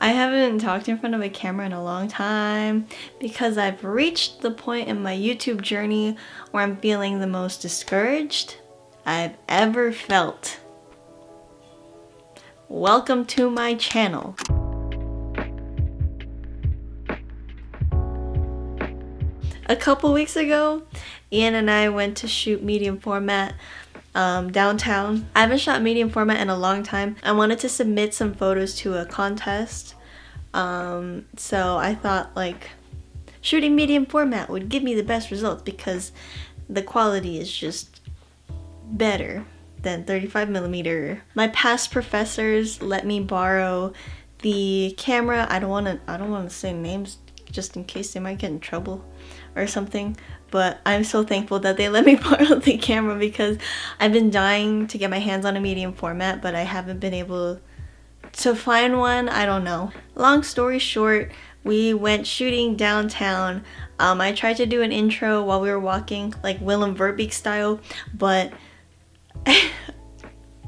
I haven't talked in front of a camera in a long time because I've reached the point in my YouTube journey where I'm feeling the most discouraged I've ever felt. Welcome to my channel. A couple weeks ago, Ian and I went to shoot medium format downtown. I haven't shot medium format in a long time. I wanted to submit some photos to a contest. So I thought like shooting medium format would give me the best results because the quality is just better than 35mm. My past professors let me borrow the camera. I don't want to say names just in case they might get in trouble or something, but I'm so thankful that they let me borrow the camera because I've been dying to get my hands on a medium format, but I haven't been able to find one. I don't know. Long story short, we went shooting downtown. I tried to do an intro while we were walking, like Willem Verbeek style, but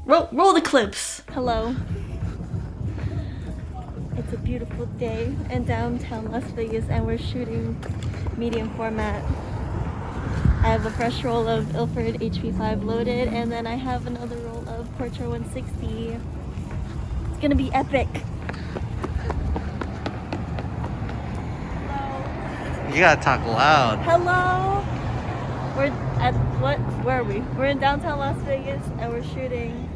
roll the clips. Hello. It's a beautiful day in downtown Las Vegas and we're shooting medium format. I have a fresh roll of Ilford HP5 loaded and then I have another roll of Portra 160. It's gonna be epic. Hello. You gotta talk loud. Hello. We're at where are we? We're in downtown Las Vegas and we're shooting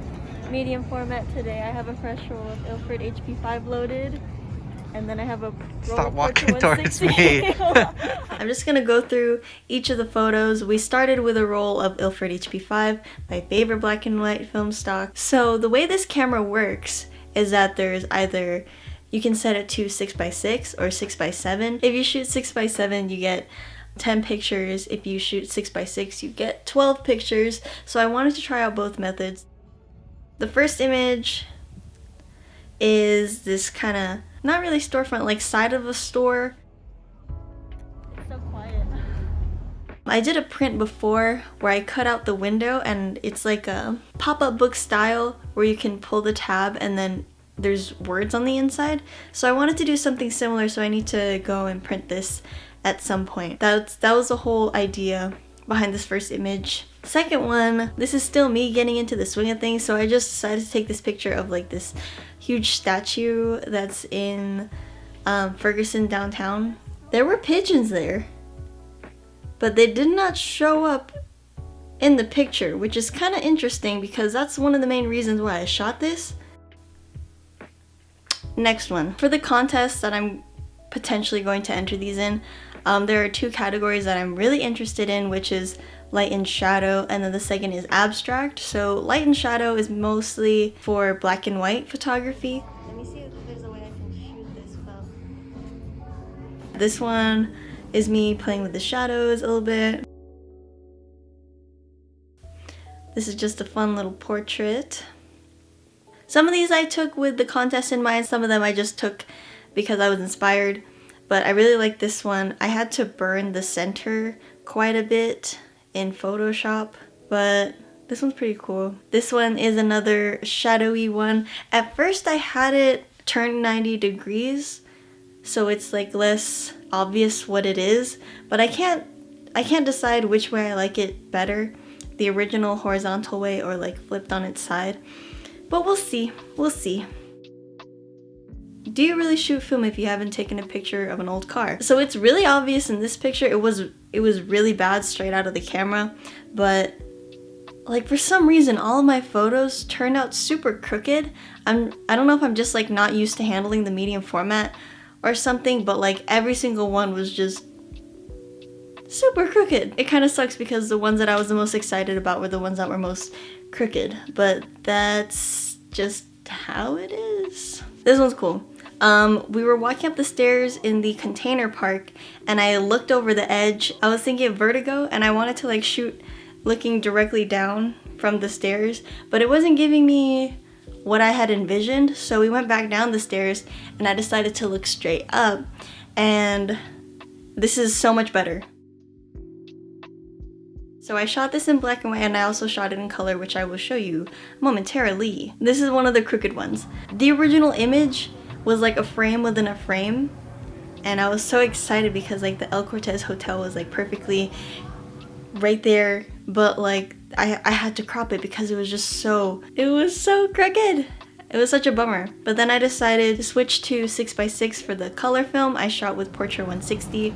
medium format today. I have a fresh roll of Ilford HP5 loaded and then I have a roll Stop of walking Portra towards 160. me. I'm just gonna go through each of the photos. We started with a roll of Ilford HP5, my favorite black and white film stock. So the way this camera works is that there's either you can set it to 6x6 or 6x7. If you shoot 6x7, you get 10 pictures. If you shoot 6x6, you get 12 pictures. So I wanted to try out both methods. The first image is this kind of, not really storefront, like side of a store. It's so quiet. I did a print before where I cut out the window and it's like a pop-up book style where you can pull the tab and then there's words on the inside. So I wanted to do something similar, so I need to go and print this at some point. That was the whole idea behind this first image. Second one, this is still me getting into the swing of things, so I just decided to take this picture of like this huge statue that's in Ferguson downtown. There were pigeons there, but they did not show up in the picture, which is kind of interesting because that's one of the main reasons why I shot this. Next one. For the contest that I'm potentially going to enter these in, there are two categories that I'm really interested in, which is light and shadow, and then the second is abstract. So light and shadow is mostly for black and white photography. Let me see if there's a way I can shoot this well. This one is me playing with the shadows a little bit. This is just a fun little portrait. Some of these I took with the contest in mind, some of them I just took because I was inspired, but I really like this one. I had to burn the center quite a bit in Photoshop, but this one's pretty cool. This one is another shadowy one. At first I had it turned 90 degrees, so it's like less obvious what it is, but I can't decide which way I like it better, the original horizontal way or like flipped on its side. But we'll see. Do you really shoot film if you haven't taken a picture of an old car? So it's really obvious in this picture. It was really bad straight out of the camera, but like for some reason all of my photos turned out super crooked. I don't know if I'm just like not used to handling the medium format or something, but like every single one was just super crooked. It kind of sucks because the ones that I was the most excited about were the ones that were most crooked, but that's just how it is. This one's cool. We were walking up the stairs in the container park and I looked over the edge. I was thinking of Vertigo and I wanted to like shoot looking directly down from the stairs, but it wasn't giving me what I had envisioned. So we went back down the stairs and I decided to look straight up, and this is so much better. So I shot this in black and white and I also shot it in color, which I will show you momentarily. This is one of the crooked ones. The original image was like a frame within a frame. And I was so excited because like the El Cortez Hotel was like perfectly right there, but like I had to crop it because it was so crooked. It was such a bummer. But then I decided to switch to 6x6 for the color film. I shot with Portra 160.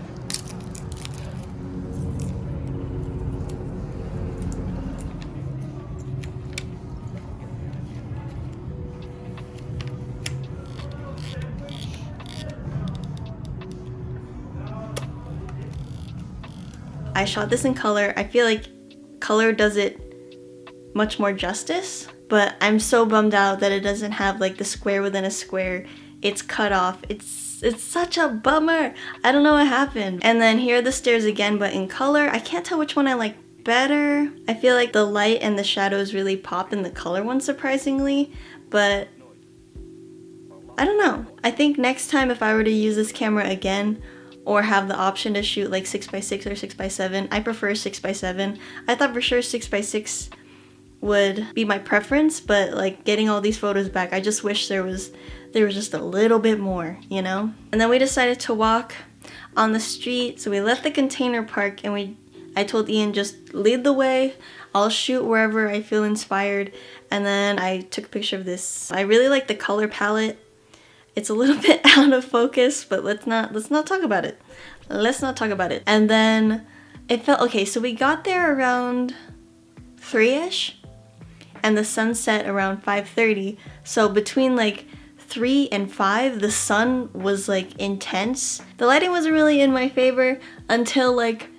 I shot this in color. I feel like color does it much more justice, but I'm so bummed out that it doesn't have like the square within a square. It's cut off. It's such a bummer. I don't know what happened. And then here are the stairs again, but in color. I can't tell which one I like better. I feel like the light and the shadows really pop in the color one, surprisingly, but I don't know. I think next time if I were to use this camera again, or have the option to shoot like 6x6 or 6x7. I prefer 6x7. I thought for sure 6x6 would be my preference, but like getting all these photos back, I just wish there was just a little bit more, you know? And then we decided to walk on the street. So we left the container park and I told Ian, just lead the way. I'll shoot wherever I feel inspired. And then I took a picture of this. I really like the color palette. It's a little bit out of focus, but let's not talk about it. Let's not talk about it. And then it felt okay. So we got there around 3ish, and the sun set around 5:30. So between like 3 and 5, the sun was like intense. The lighting wasn't really in my favor until like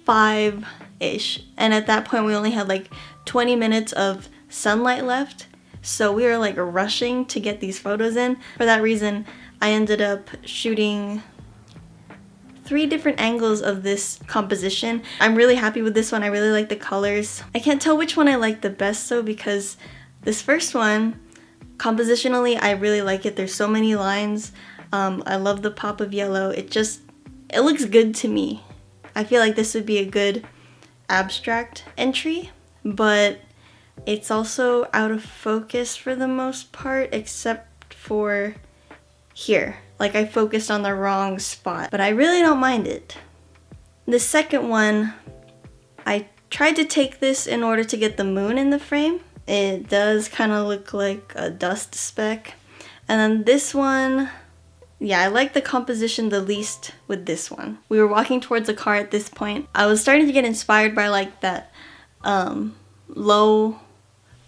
5ish, and at that point we only had like 20 minutes of sunlight left. So we were like rushing to get these photos in. For that reason, I ended up shooting 3 different angles of this composition. I'm really happy with this one. I really like the colors. I can't tell which one I like the best though, because this first one, compositionally, I really like it. There's so many lines. I love the pop of yellow. It looks good to me. I feel like this would be a good abstract entry, but it's also out of focus for the most part, except for here. Like I focused on the wrong spot, but I really don't mind it. The second one, I tried to take this in order to get the moon in the frame. It does kind of look like a dust speck. And then this one, yeah, I like the composition the least with this one. We were walking towards the car at this point. I was starting to get inspired by like that low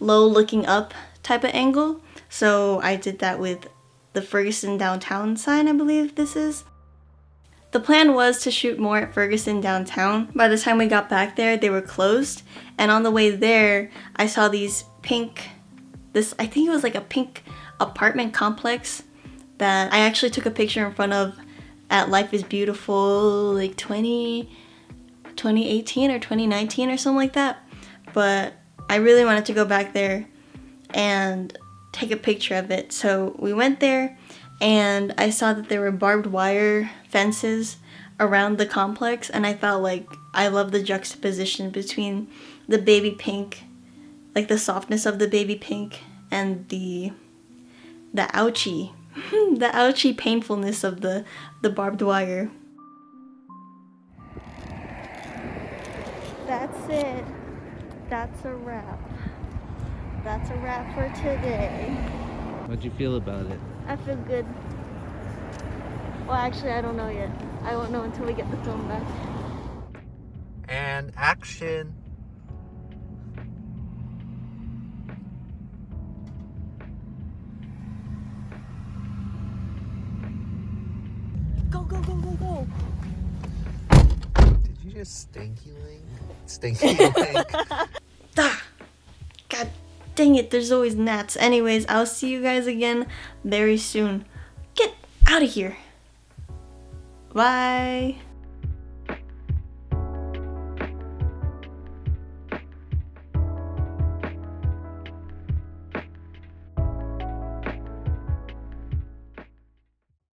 looking up type of angle. So I did that with the Ferguson downtown sign, I believe this is. The plan was to shoot more at Ferguson downtown. By the time we got back there, they were closed. And on the way there, I saw these I think it was like a pink apartment complex that I actually took a picture in front of at Life is Beautiful, like 2018 or 2019 or something like that. But I really wanted to go back there and take a picture of it. So we went there and I saw that there were barbed wire fences around the complex, and I felt like I love the juxtaposition between the baby pink, like the softness of the baby pink, and the ouchie, the ouchie painfulness of the barbed wire. That's it. That's a wrap. That's a wrap for today. How'd you feel about it? I feel good. Well, actually, I don't know yet. I won't know until we get the film back. And action! Go, go, go, go, go! Did you just stinky link? Stinky link? Ah! God dang it, there's always gnats. Anyways, I'll see you guys again very soon. Get out of here. Bye.